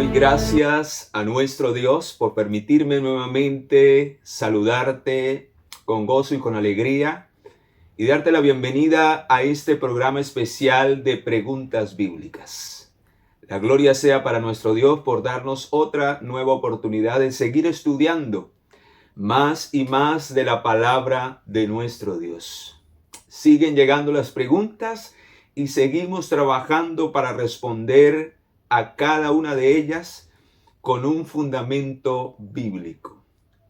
Doy gracias a nuestro Dios por permitirme nuevamente saludarte con gozo y con alegría y darte la bienvenida a este programa especial de preguntas bíblicas. La gloria sea para nuestro Dios por darnos otra nueva oportunidad de seguir estudiando más y más de la palabra de nuestro Dios. Siguen llegando las preguntas y seguimos trabajando para responder a cada una de ellas con un fundamento bíblico.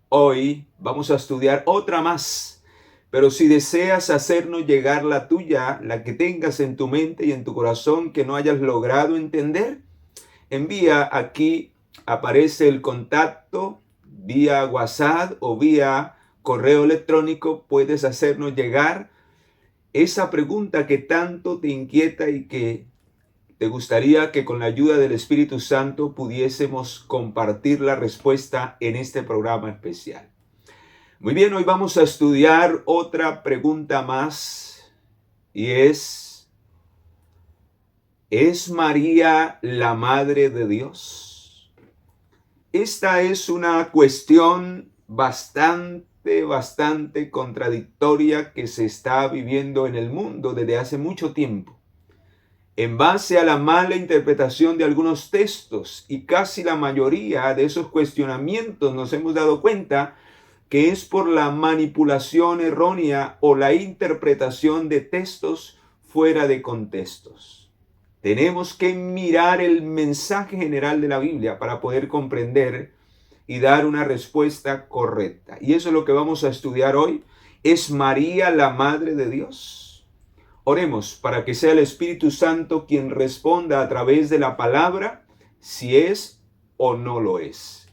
Hoy vamos a estudiar otra más, pero si deseas hacernos llegar la tuya, la que tengas en tu mente y en tu corazón que no hayas logrado entender, envía aquí, aparece el contacto vía WhatsApp o vía correo electrónico. Puedes hacernos llegar esa pregunta que tanto te inquieta y que te gustaría que con la ayuda del Espíritu Santo pudiésemos compartir la respuesta en este programa especial. Muy bien, hoy vamos a estudiar otra pregunta más y ¿es María la Madre de Dios? Esta es una cuestión bastante contradictoria que se está viviendo en el mundo desde hace mucho tiempo. En base a la mala interpretación de algunos textos y casi la mayoría de esos cuestionamientos nos hemos dado cuenta que es por la manipulación errónea o la interpretación de textos fuera de contextos. Tenemos que mirar el mensaje general de la Biblia para poder comprender y dar una respuesta correcta. Y eso es lo que vamos a estudiar hoy. ¿Es María la Madre de Dios? Oremos para que sea el Espíritu Santo quien responda a través de la palabra si es o no lo es.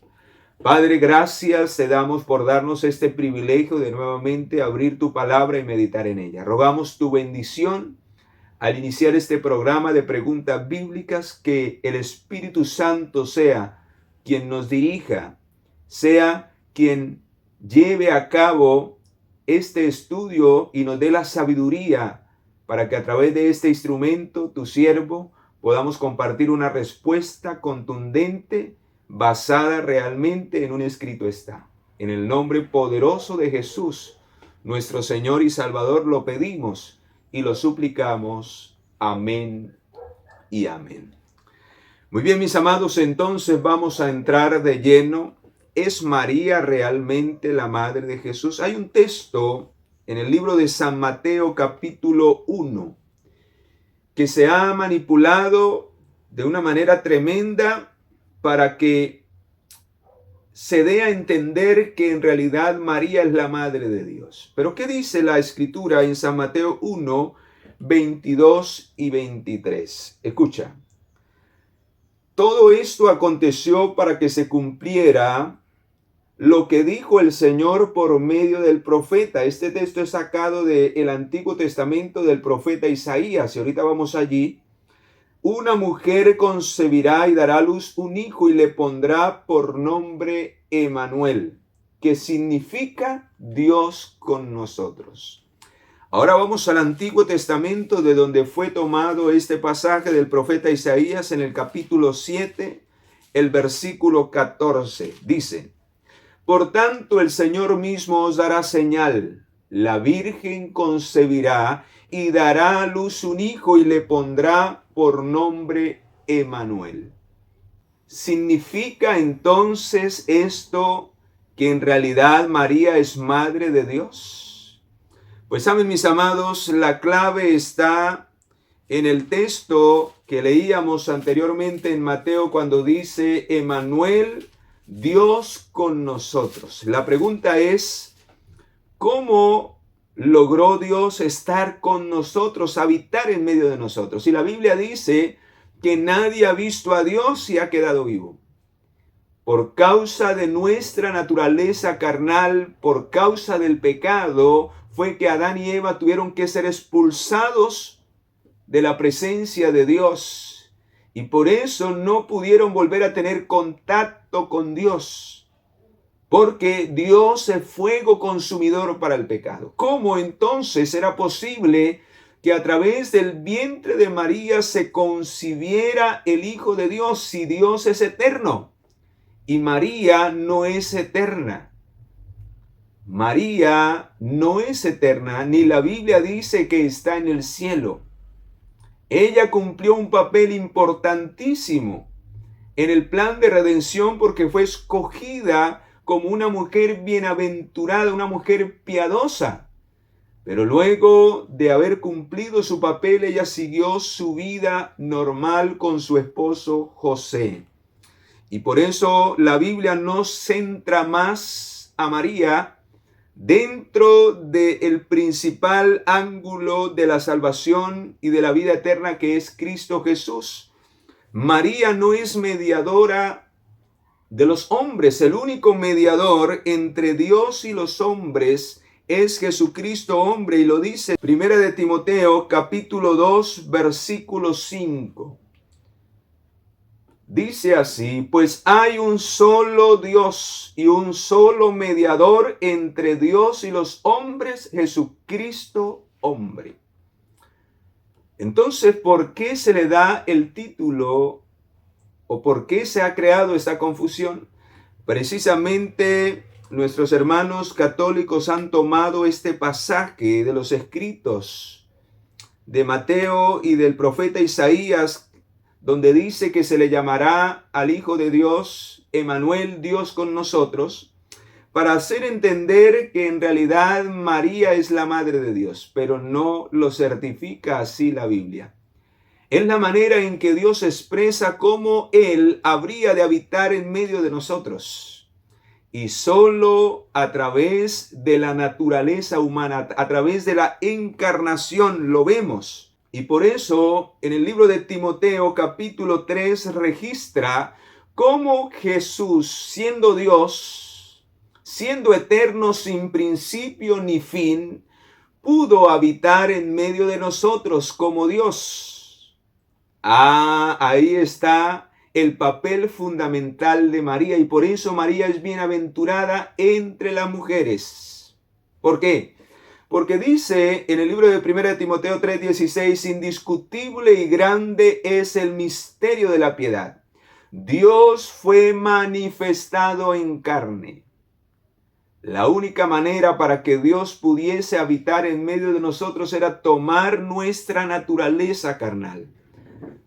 Padre, gracias te damos por darnos este privilegio de nuevamente abrir tu palabra y meditar en ella. Rogamos tu bendición al iniciar este programa de preguntas bíblicas, que el Espíritu Santo sea quien nos dirija, sea quien lleve a cabo este estudio y nos dé la sabiduría para que a través de este instrumento, tu siervo, podamos compartir una respuesta contundente basada realmente en un escrito está. En el nombre poderoso de Jesús, nuestro Señor y Salvador, lo pedimos y lo suplicamos. Amén y amén. Muy bien, mis amados, entonces vamos a entrar de lleno. ¿Es María realmente la Madre de Jesús? Hay un texto en el libro de San Mateo capítulo 1 que se ha manipulado de una manera tremenda para que se dé a entender que en realidad María es la Madre de Dios. Pero ¿qué dice la Escritura en San Mateo 1, 22 y 23? Escucha. Todo esto aconteció para que se cumpliera lo que dijo el Señor por medio del profeta. Este texto es sacado del Antiguo Testamento del profeta Isaías. Y ahorita vamos allí. Una mujer concebirá y dará a luz un hijo y le pondrá por nombre Emmanuel, que significa Dios con nosotros. Ahora vamos al Antiguo Testamento, de donde fue tomado este pasaje del profeta Isaías en el capítulo 7, el versículo 14. Dice: por tanto, el Señor mismo os dará señal. La Virgen concebirá y dará a luz un hijo y le pondrá por nombre Emmanuel. ¿Significa entonces esto que en realidad María es Madre de Dios? Pues saben, mis amados, la clave está en el texto que leíamos anteriormente en Mateo cuando dice Emmanuel, Dios con nosotros. La pregunta es, ¿cómo logró Dios estar con nosotros, habitar en medio de nosotros? Y la Biblia dice que nadie ha visto a Dios y ha quedado vivo. Por causa de nuestra naturaleza carnal, por causa del pecado, fue que Adán y Eva tuvieron que ser expulsados de la presencia de Dios. Y por eso no pudieron volver a tener contacto con Dios. Porque Dios es fuego consumidor para el pecado. ¿Cómo entonces era posible que a través del vientre de María se concibiera el Hijo de Dios, si Dios es eterno y María no es eterna. María no es eterna, ni la Biblia dice que está en el cielo. Ella cumplió un papel importantísimo en el plan de redención porque fue escogida como una mujer bienaventurada, una mujer piadosa. Pero luego de haber cumplido su papel, ella siguió su vida normal con su esposo José. Y por eso la Biblia no centra más a María dentro del principal ángulo de la salvación y de la vida eterna, que es Cristo Jesús. María no es mediadora de los hombres. El único mediador entre Dios y los hombres es Jesucristo hombre, y lo dice 1 de Timoteo capítulo 2 versículo 5. Dice así: pues hay un solo Dios y un solo mediador entre Dios y los hombres, Jesucristo hombre. Entonces, ¿por qué se le da el título o por qué se ha creado esta confusión? Precisamente nuestros hermanos católicos han tomado este pasaje de los escritos de Mateo y del profeta Isaías, donde dice que se le llamará al Hijo de Dios, Emmanuel, Dios con nosotros, para hacer entender que en realidad María es la Madre de Dios, pero no lo certifica así la Biblia. Es la manera en que Dios expresa cómo Él habría de habitar en medio de nosotros. Y solo a través de la naturaleza humana, a través de la encarnación lo vemos. Y por eso en el libro de Timoteo capítulo 3 registra cómo Jesús, siendo Dios, siendo eterno sin principio ni fin, pudo habitar en medio de nosotros como Dios. Ahí está el papel fundamental de María, y por eso María es bienaventurada entre las mujeres. ¿Por qué? Porque dice en el libro de 1 Timoteo 3:16, indiscutible y grande es el misterio de la piedad. Dios fue manifestado en carne. La única manera para que Dios pudiese habitar en medio de nosotros era tomar nuestra naturaleza carnal,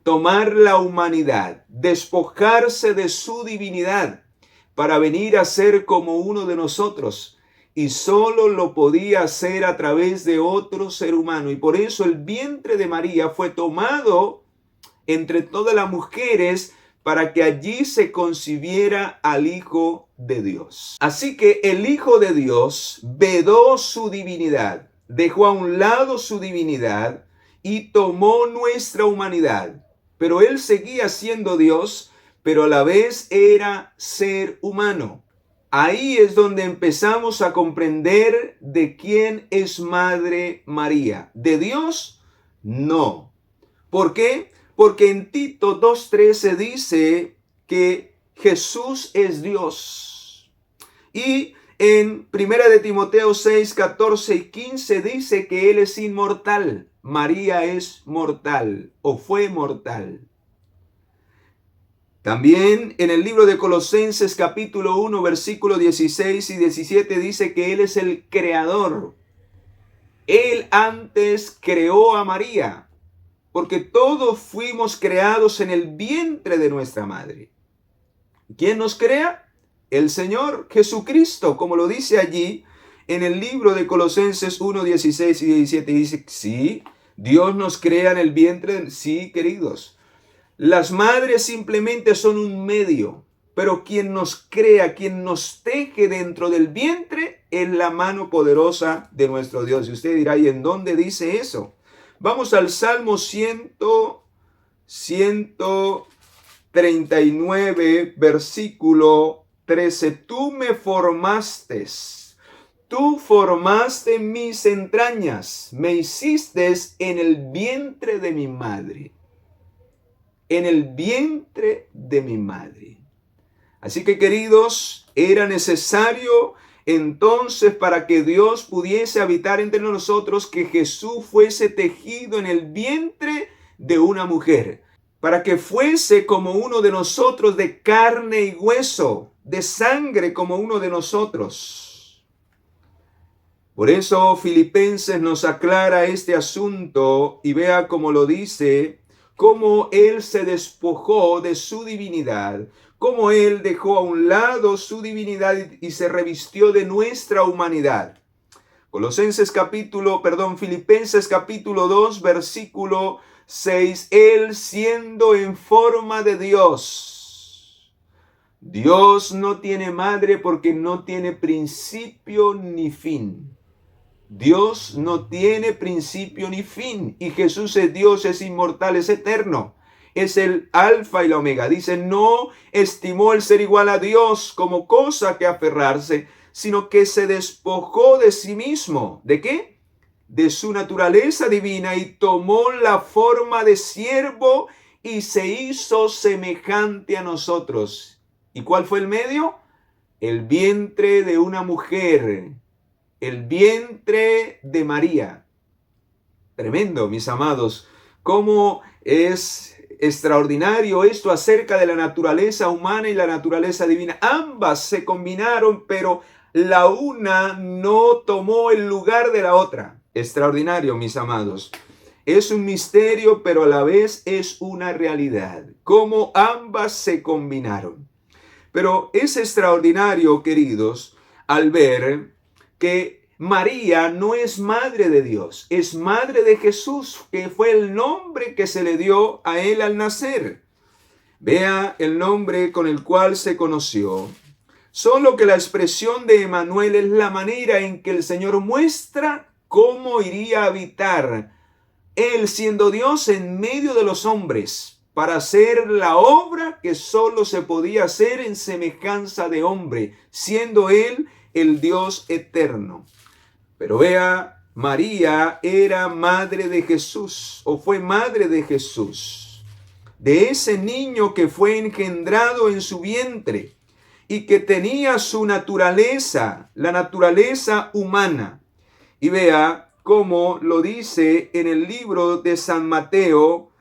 tomar la humanidad, despojarse de su divinidad para venir a ser como uno de nosotros. Y solo lo podía hacer a través de otro ser humano. Y por eso el vientre de María fue tomado entre todas las mujeres para que allí se concibiera al Hijo de Dios. Así que el Hijo de Dios vedó su divinidad, dejó a un lado su divinidad y tomó nuestra humanidad. Pero Él seguía siendo Dios, pero a la vez era ser humano. Ahí es donde empezamos a comprender de quién es Madre María. ¿De Dios? No. ¿Por qué? Porque en Tito 2:13 dice que Jesús es Dios. Y en 1 de Timoteo 6:14 y 15 dice que Él es inmortal. María es mortal o fue mortal. También en el libro de Colosenses capítulo 1 versículo 16 y 17 dice que Él es el creador. Él antes creó a María, porque todos fuimos creados en el vientre de nuestra madre. ¿Quién nos crea? El Señor Jesucristo, como lo dice allí en el libro de Colosenses 1, 16 y 17. Dice, sí, Dios nos crea en el vientre. Sí, queridos. Las madres simplemente son un medio, pero quien nos crea, quien nos teje dentro del vientre es la mano poderosa de nuestro Dios. Y usted dirá, ¿y en dónde dice eso? Vamos al Salmo 139, versículo 13. Tú me formaste, tú formaste mis entrañas, me hiciste en el vientre de mi madre. En el vientre de mi madre. Así que, queridos, era necesario Entonces, para que Dios pudiese habitar entre nosotros, que Jesús fuese tejido en el vientre de una mujer, para que fuese como uno de nosotros, de carne y hueso, de sangre como uno de nosotros. Por eso Filipenses nos aclara este asunto y vea cómo lo dice, cómo Él se despojó de su divinidad, cómo Él dejó a un lado su divinidad y se revistió de nuestra humanidad. Filipenses capítulo 2, versículo 6, Él siendo en forma de Dios. Dios no tiene madre porque no tiene principio ni fin. Dios no tiene principio ni fin. Y Jesús es Dios, es inmortal, es eterno. Es el alfa y la omega. Dice, no estimó el ser igual a Dios como cosa que aferrarse, sino que se despojó de sí mismo. ¿De qué? De su naturaleza divina y tomó la forma de siervo y se hizo semejante a nosotros. ¿Y cuál fue el medio? El vientre de una mujer, el vientre de María. Tremendo, mis amados, cómo es extraordinario esto acerca de la naturaleza humana y la naturaleza divina. Ambas se combinaron, pero la una no tomó el lugar de la otra. Extraordinario, mis amados. Es un misterio, pero a la vez es una realidad. Cómo ambas se combinaron. Pero es extraordinario, queridos, al ver que María no es madre de Dios, es madre de Jesús, que fue el nombre que se le dio a él al nacer. Vea el nombre con el cual se conoció. Solo que la expresión de Emmanuel es la manera en que el Señor muestra cómo iría a habitar Él siendo Dios en medio de los hombres para hacer la obra que solo se podía hacer en semejanza de hombre, siendo Él el Dios eterno. Pero vea, María era madre de Jesús, o fue madre de Jesús, de ese niño que fue engendrado en su vientre y que tenía su naturaleza, la naturaleza humana. Y vea cómo lo dice en el libro de San Mateo,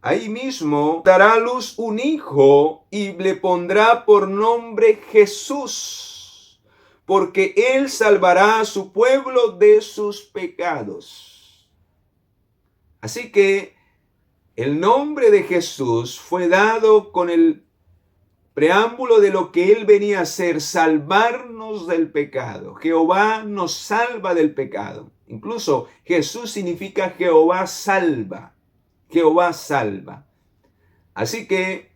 ahí mismo, dará a luz un hijo y le pondrá por nombre Jesús, porque él salvará a su pueblo de sus pecados. Así que el nombre de Jesús fue dado con el preámbulo de lo que él venía a hacer, salvarnos del pecado. Jehová nos salva del pecado. Incluso Jesús significa Jehová salva. Jehová salva. Así que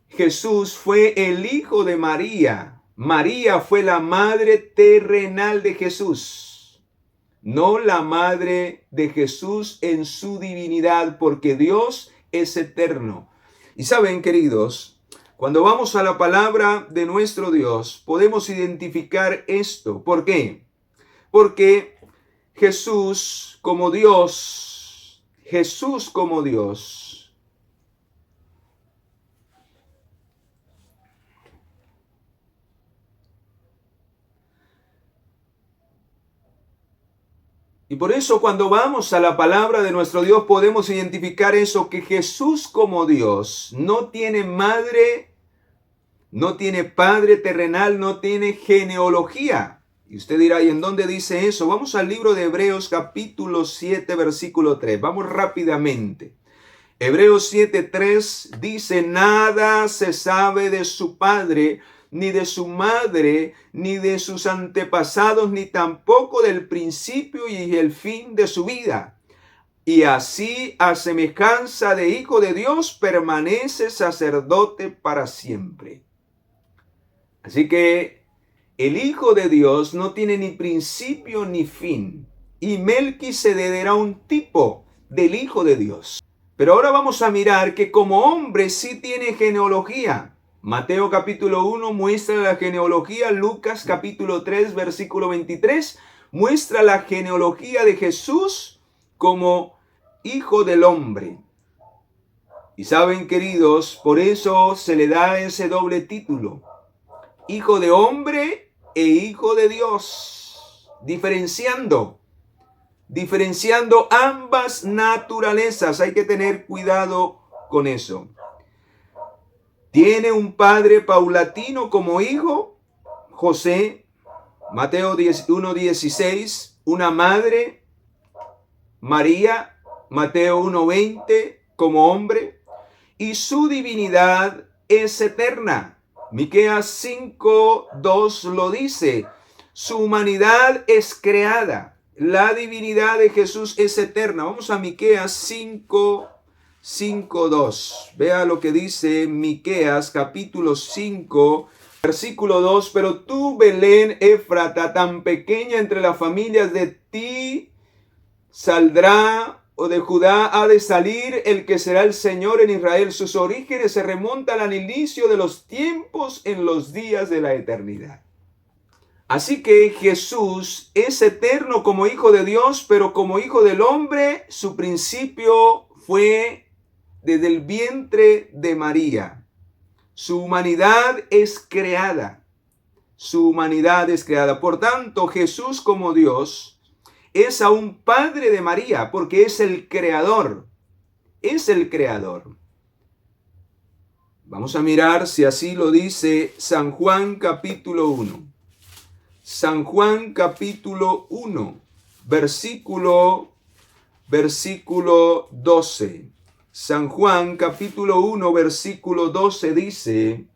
Jesús fue el hijo de María. María fue la madre terrenal de Jesús, no la madre de Jesús en su divinidad, porque Dios es eterno. Y saben, queridos, cuando vamos a la palabra de nuestro Dios, podemos identificar esto. ¿Por qué? Porque Jesús como Dios, y por eso cuando vamos a la palabra de nuestro Dios podemos identificar eso, que Jesús como Dios no tiene madre, no tiene padre terrenal, no tiene genealogía. Y usted dirá, ¿y en dónde dice eso? Vamos al libro de Hebreos capítulo 7, versículo 3. Vamos rápidamente. Hebreos 7:3 dice, nada se sabe de su padre, ni de su madre, ni de sus antepasados, ni tampoco del principio y el fin de su vida. Y así, a semejanza de hijo de Dios, permanece sacerdote para siempre. Así que el Hijo de Dios no tiene ni principio ni fin. Y Melquisedec era un tipo del Hijo de Dios. Pero ahora vamos a mirar que como hombre sí tiene genealogía. Mateo capítulo 1 muestra la genealogía. Lucas capítulo 3 versículo 23 muestra la genealogía de Jesús como Hijo del Hombre. Y saben, queridos, por eso se le da ese doble título. Hijo de hombre e Hijo de Dios, diferenciando ambas naturalezas. Hay que tener cuidado con eso. Tiene un padre paulatino como hijo, José, Mateo 1:16, una madre, María, Mateo 1:20, como hombre, y su divinidad es eterna. Miqueas 5:2 lo dice, su humanidad es creada, la divinidad de Jesús es eterna. Vamos a Miqueas 5:2. Vea lo que dice Miqueas capítulo 5, versículo 2. Pero tú, Belén Éfrata, tan pequeña entre las familias, de ti saldrá, o de Judá ha de salir el que será el Señor en Israel. Sus orígenes se remontan al inicio de los tiempos, en los días de la eternidad. Así que Jesús es eterno como Hijo de Dios, pero como Hijo del hombre, su principio fue desde el vientre de María. Su humanidad es creada. Su humanidad es creada. Por tanto, Jesús como Dios es aún Padre de María, porque es el creador. Es el creador. Vamos a mirar si así lo dice San Juan capítulo 1. San Juan capítulo 1, versículo 12. San Juan capítulo 1, versículo 12 dice: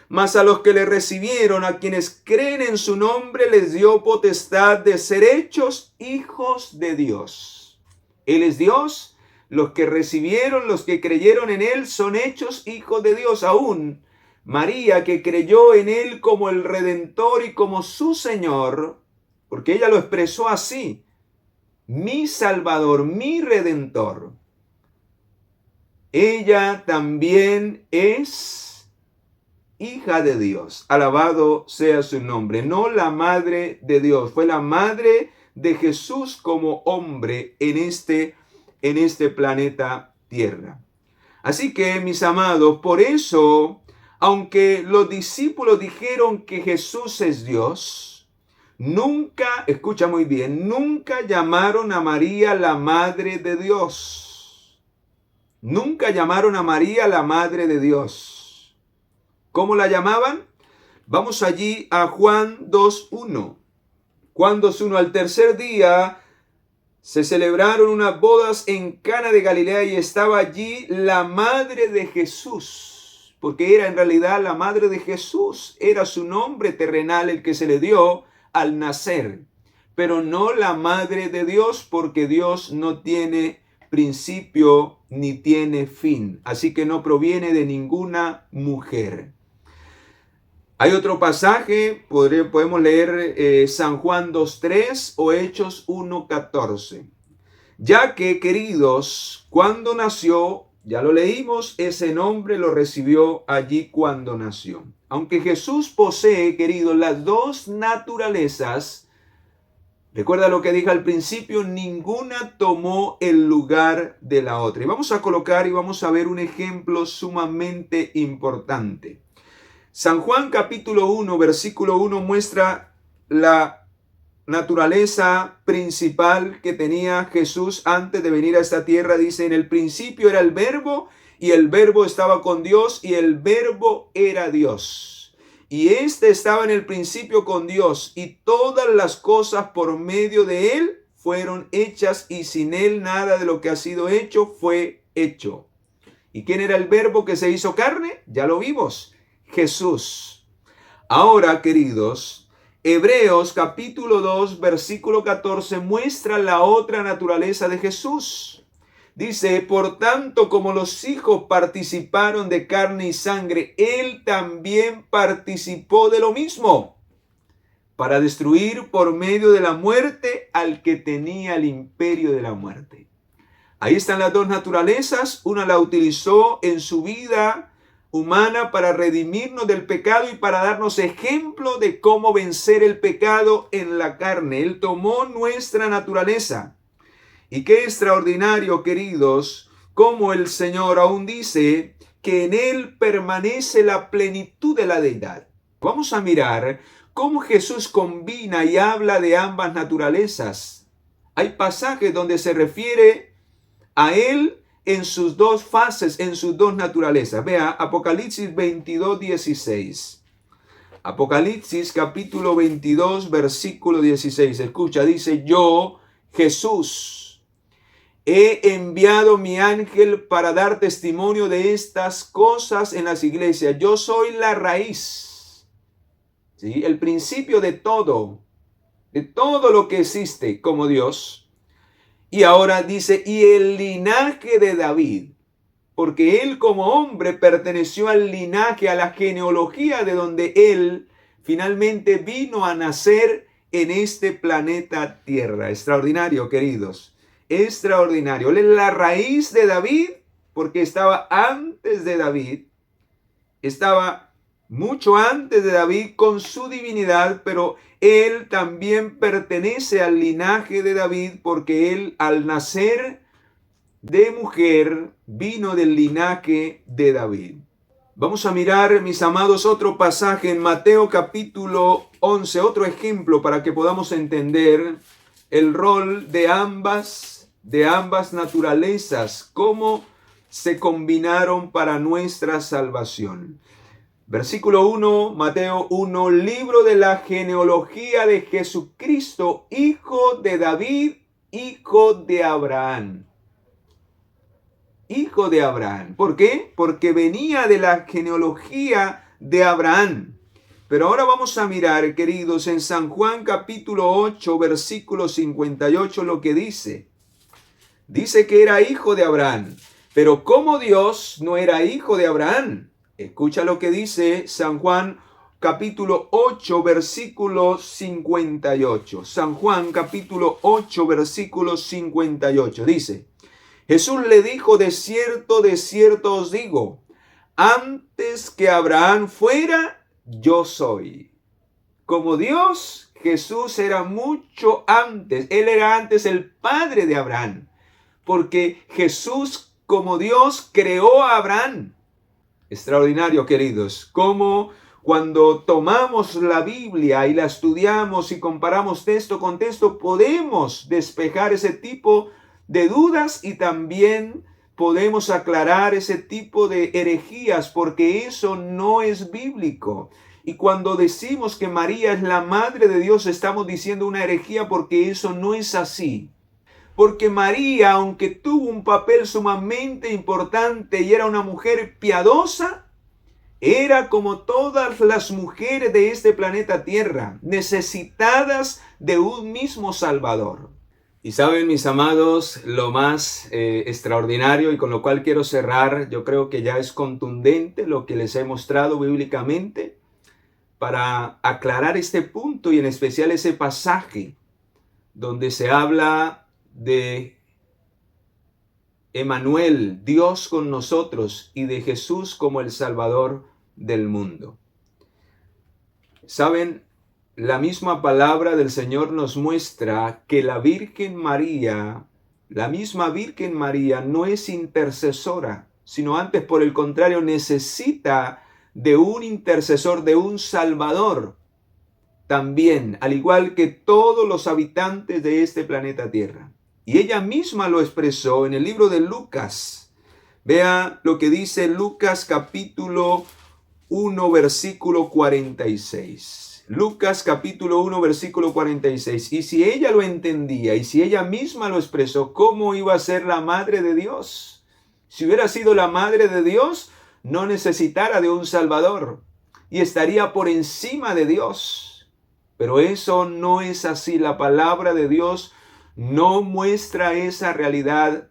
mas a los que le recibieron, a quienes creen en su nombre, les dio potestad de ser hechos hijos de Dios. Él es Dios. Los que recibieron, los que creyeron en Él, son hechos hijos de Dios. Aún María, que creyó en Él como el Redentor y como su Señor, porque ella lo expresó así: mi Salvador, mi Redentor. Ella también es hija de Dios. Alabado sea su nombre. No la madre de Dios, fue la madre de Jesús como hombre en este planeta Tierra. Así que, mis amados, por eso, aunque los discípulos dijeron que Jesús es Dios, nunca, escucha muy bien, nunca llamaron a María la madre de Dios. Nunca llamaron a María la madre de Dios. ¿Cómo la llamaban? Vamos allí a Juan 2:1. Juan 2:1. Al tercer día se celebraron unas bodas en Cana de Galilea y estaba allí la madre de Jesús, porque era en realidad la madre de Jesús, era su nombre terrenal el que se le dio al nacer, pero no la madre de Dios, porque Dios no tiene principio ni tiene fin, así que no proviene de ninguna mujer. Hay otro pasaje, podemos leer San Juan 2:3 o Hechos 1:14. Ya que, queridos, cuando nació, ya lo leímos, ese nombre lo recibió allí cuando nació. Aunque Jesús posee, queridos, las dos naturalezas, recuerda lo que dije al principio, ninguna tomó el lugar de la otra. Y vamos a colocar y vamos a ver un ejemplo sumamente importante. San Juan capítulo 1, versículo 1 muestra la naturaleza principal que tenía Jesús antes de venir a esta tierra. Dice: en el principio era el Verbo, y el Verbo estaba con Dios, y el Verbo era Dios. Y éste estaba en el principio con Dios, y todas las cosas por medio de él fueron hechas, y sin él nada de lo que ha sido hecho fue hecho. ¿Y quién era el Verbo que se hizo carne? Ya lo vimos. Jesús. Ahora, queridos, Hebreos capítulo 2, versículo 14 muestra la otra naturaleza de Jesús. Dice: por tanto, como los hijos participaron de carne y sangre, él también participó de lo mismo, para destruir por medio de la muerte al que tenía el imperio de la muerte. Ahí están las dos naturalezas. Una la utilizó en su vida humana para redimirnos del pecado y para darnos ejemplo de cómo vencer el pecado en la carne. Él tomó nuestra naturaleza. Y qué extraordinario, queridos, como el Señor aún dice que en él permanece la plenitud de la deidad. Vamos a mirar cómo Jesús combina y habla de ambas naturalezas. Hay pasajes donde se refiere a Él en sus dos fases, en sus dos naturalezas. Vea, Apocalipsis 22, 16. Apocalipsis capítulo 22, versículo 16. Escucha, dice: yo, Jesús, he enviado mi ángel para dar testimonio de estas cosas en las iglesias. Yo soy la raíz, ¿sí?, el principio de todo lo que existe como Dios. Y ahora dice, y el linaje de David, porque él como hombre perteneció al linaje, a la genealogía de donde él finalmente vino a nacer en este planeta Tierra. Extraordinario, queridos. Extraordinario. Él es la raíz de David, porque estaba antes de David. Estaba mucho antes de David con su divinidad, pero él también pertenece al linaje de David, porque él al nacer de mujer vino del linaje de David. Vamos a mirar, mis amados, otro pasaje en Mateo capítulo 11, otro ejemplo para que podamos entender el rol de ambas naturalezas, cómo se combinaron para nuestra salvación. Versículo 1, Mateo 1, libro de la genealogía de Jesucristo, hijo de David, hijo de Abraham. Hijo de Abraham. ¿Por qué? Porque venía de la genealogía de Abraham. Pero ahora vamos a mirar, queridos, en San Juan capítulo 8, versículo 58, lo que dice. Dice que era hijo de Abraham, pero como Dios no era hijo de Abraham. Escucha lo que dice San Juan capítulo 8, versículo 58. San Juan capítulo 8, versículo 58. Dice: Jesús le dijo, de cierto os digo, antes que Abraham fuera, yo soy. Como Dios, Jesús era mucho antes. Él era antes el padre de Abraham, porque Jesús como Dios creó a Abraham. Extraordinario, queridos, como cuando tomamos la Biblia y la estudiamos y comparamos texto con texto, podemos despejar ese tipo de dudas y también podemos aclarar ese tipo de herejías, porque eso no es bíblico. Y cuando decimos que María es la madre de Dios, estamos diciendo una herejía, porque eso no es así. Porque María, aunque tuvo un papel sumamente importante y era una mujer piadosa, era como todas las mujeres de este planeta Tierra, necesitadas de un mismo Salvador. Y saben, mis amados, lo más extraordinario y con lo cual quiero cerrar, yo creo que ya es contundente lo que les he mostrado bíblicamente para aclarar este punto, y en especial ese pasaje donde se habla de Emmanuel, Dios con nosotros, y de Jesús como el Salvador del mundo. Saben, la misma palabra del Señor nos muestra que la Virgen María, la misma Virgen María, no es intercesora, sino antes, por el contrario, necesita de un intercesor, de un Salvador, también, al igual que todos los habitantes de este planeta Tierra. Y ella misma lo expresó en el libro de Lucas. Vea lo que dice Lucas capítulo 1, versículo 46. Lucas capítulo 1, versículo 46. Y si ella lo entendía, y si ella misma lo expresó, ¿cómo iba a ser la madre de Dios? Si hubiera sido la madre de Dios, no necesitara de un Salvador y estaría por encima de Dios. Pero eso no es así. La palabra de Dios no muestra esa realidad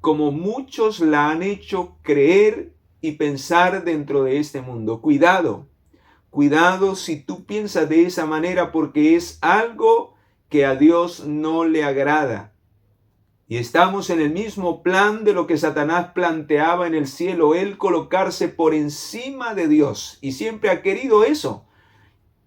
como muchos la han hecho creer y pensar dentro de este mundo. Cuidado, cuidado si tú piensas de esa manera, porque es algo que a Dios no le agrada. Y estamos en el mismo plan de lo que Satanás planteaba en el cielo, él colocarse por encima de Dios. Y siempre ha querido eso,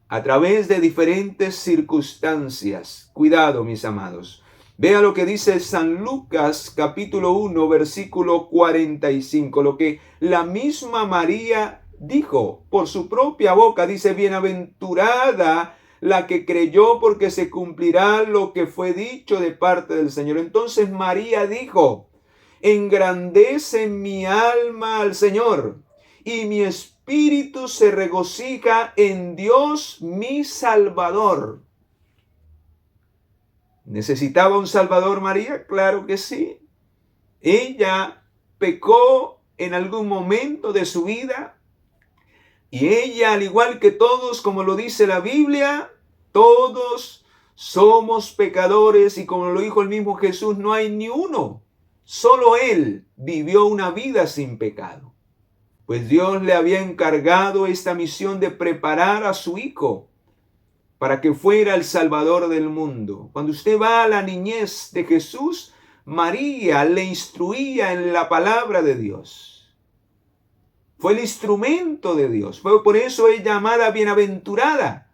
a través de diferentes circunstancias. Cuidado, mis amados. Vea lo que dice San Lucas capítulo 1, versículo 45, lo que la misma María dijo por su propia boca, dice, bienaventurada la que creyó porque se cumplirá lo que fue dicho de parte del Señor. Entonces María dijo, engrandece mi alma al Señor y mi espíritu se regocija en Dios mi Salvador. ¿Necesitaba un Salvador María? Claro que sí. Ella pecó en algún momento de su vida y ella, al igual que todos, como lo dice la Biblia, todos somos pecadores y como lo dijo el mismo Jesús, no hay ni uno. Solo Él vivió una vida sin pecado. Pues Dios le había encargado esta misión de preparar a su Hijo para que fuera el Salvador del mundo. Cuando usted va a la niñez de Jesús, María le instruía en la palabra de Dios. Fue el instrumento de Dios. Fue por eso es llamada bienaventurada.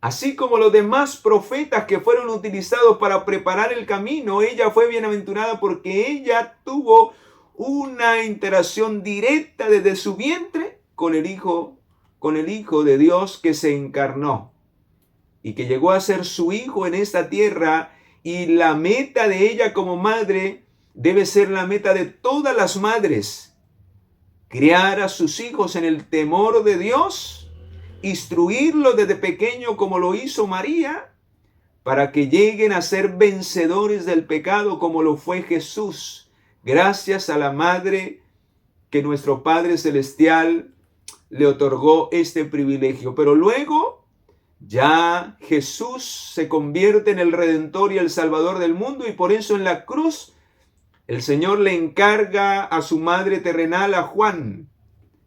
Así como los demás profetas que fueron utilizados para preparar el camino, ella fue bienaventurada porque ella tuvo una interacción directa desde su vientre con el Hijo de Dios que se encarnó y que llegó a ser su Hijo en esta tierra. Y la meta de ella como madre debe ser la meta de todas las madres. Criar a sus hijos en el temor de Dios, instruirlos desde pequeño como lo hizo María, para que lleguen a ser vencedores del pecado como lo fue Jesús, gracias a la madre que nuestro Padre Celestial le otorgó este privilegio. Pero luego ya Jesús se convierte en el Redentor y el Salvador del mundo y por eso en la cruz el Señor le encarga a su madre terrenal, a Juan,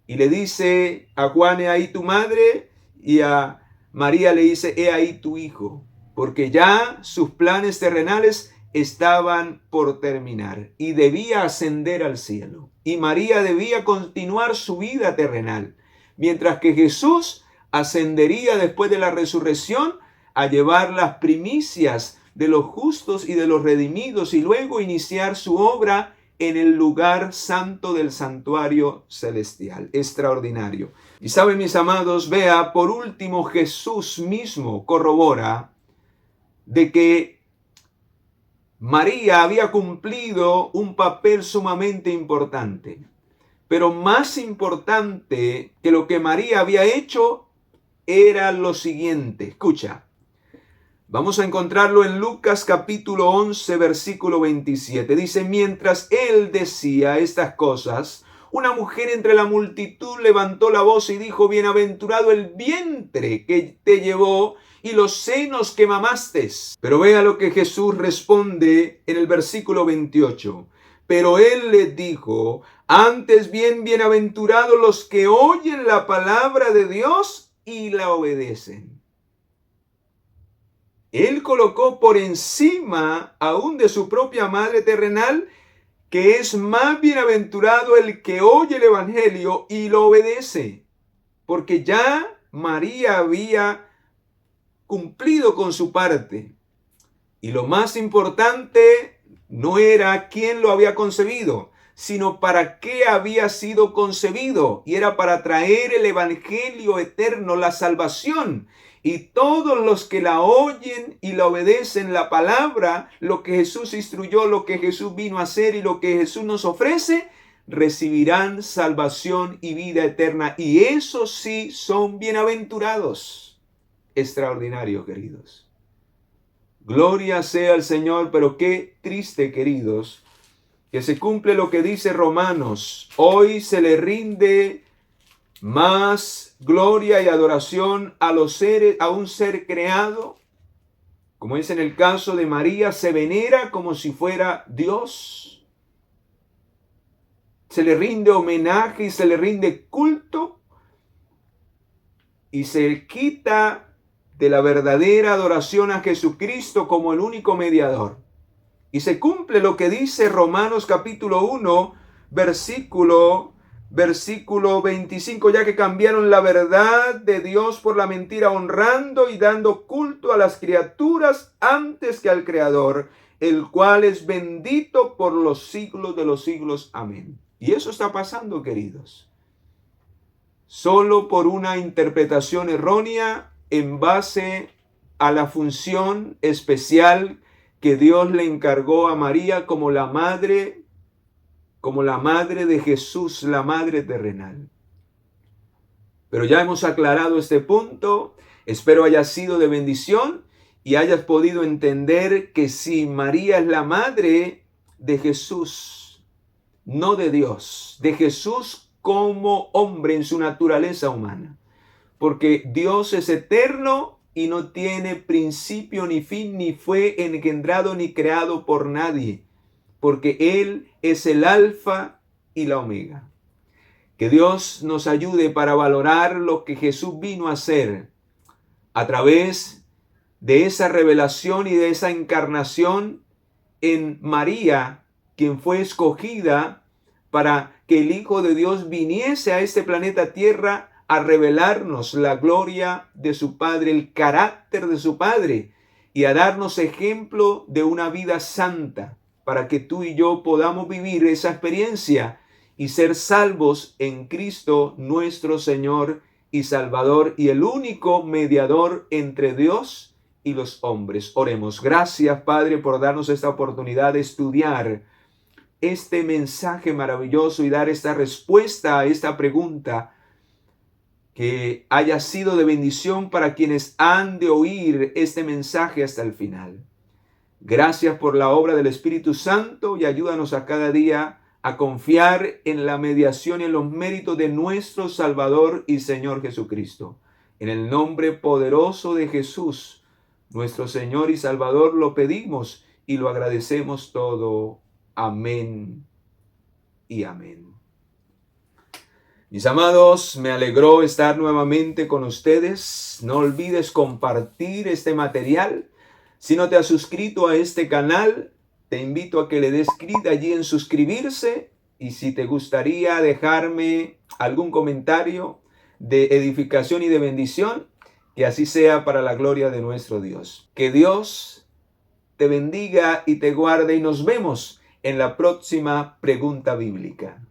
y le dice a Juan, he ahí tu madre, y a María le dice, he ahí tu hijo, porque ya sus planes terrenales estaban por terminar y debía ascender al cielo. Y María debía continuar su vida terrenal, mientras que Jesús ascendería después de la resurrección a llevar las primicias de los justos y de los redimidos y luego iniciar su obra en el lugar santo del santuario celestial. Extraordinario. Y saben, mis amados, vea, por último, Jesús mismo corrobora de que María había cumplido un papel sumamente importante. Pero más importante que lo que María había hecho era lo siguiente. Escucha. Vamos a encontrarlo en Lucas capítulo 11, versículo 27. Dice, mientras él decía estas cosas, una mujer entre la multitud levantó la voz y dijo, bienaventurado el vientre que te llevó y los senos que mamaste. Pero vea lo que Jesús responde en el versículo 28. Pero él les dijo, antes bien, bienaventurados los que oyen la palabra de Dios y la obedecen. Él colocó por encima aún de su propia madre terrenal, que es más bienaventurado el que oye el evangelio y lo obedece, porque ya María había cumplido con su parte. Y lo más importante no era quién lo había concebido, sino para qué había sido concebido, y era para traer el evangelio eterno, la salvación. Y todos los que la oyen y la obedecen, la palabra, lo que Jesús instruyó, lo que Jesús vino a hacer y lo que Jesús nos ofrece, recibirán salvación y vida eterna. Y esos sí son bienaventurados. Extraordinario, queridos. Gloria sea al Señor, pero qué triste, queridos, que se cumple lo que dice Romanos. Hoy se le rinde más gloria y adoración a los seres, a un ser creado, como es en el caso de María, se venera como si fuera Dios. Se le rinde homenaje y se le rinde culto y se quita de la verdadera adoración a Jesucristo como el único mediador. Y se cumple lo que dice Romanos capítulo 1, versículo 25, ya que cambiaron la verdad de Dios por la mentira, honrando y dando culto a las criaturas antes que al Creador, el cual es bendito por los siglos de los siglos. Amén. Y eso está pasando, queridos. solo por una interpretación errónea en base a la función especial que Dios le encargó a María como la madre de Jesús, la madre terrenal. Pero ya hemos aclarado este punto. Espero haya sido de bendición y hayas podido entender que si María es la madre de Jesús, no de Dios, de Jesús como hombre en su naturaleza humana, porque Dios es eterno y no tiene principio ni fin, ni fue engendrado ni creado por nadie, porque Él es el alfa y la omega. Que Dios nos ayude para valorar lo que Jesús vino a hacer a través de esa revelación y de esa encarnación en María, quien fue escogida para que el Hijo de Dios viniese a este planeta Tierra a revelarnos la gloria de su Padre, el carácter de su Padre, y a darnos ejemplo de una vida santa, para que tú y yo podamos vivir esa experiencia y ser salvos en Cristo nuestro Señor y Salvador, y el único mediador entre Dios y los hombres. Oremos. Gracias, Padre, por darnos esta oportunidad de estudiar este mensaje maravilloso y dar esta respuesta a esta pregunta, que haya sido de bendición para quienes han de oír este mensaje hasta el final. Gracias por la obra del Espíritu Santo y ayúdanos a cada día a confiar en la mediación y en los méritos de nuestro Salvador y Señor Jesucristo. En el nombre poderoso de Jesús, nuestro Señor y Salvador, lo pedimos y lo agradecemos todo. Amén y amén. Mis amados, me alegró estar nuevamente con ustedes. No olvides compartir este material. Si no te has suscrito a este canal, te invito a que le des clic allí en suscribirse, y si te gustaría dejarme algún comentario de edificación y de bendición, que así sea para la gloria de nuestro Dios. Que Dios te bendiga y te guarde, y nos vemos en la próxima pregunta bíblica.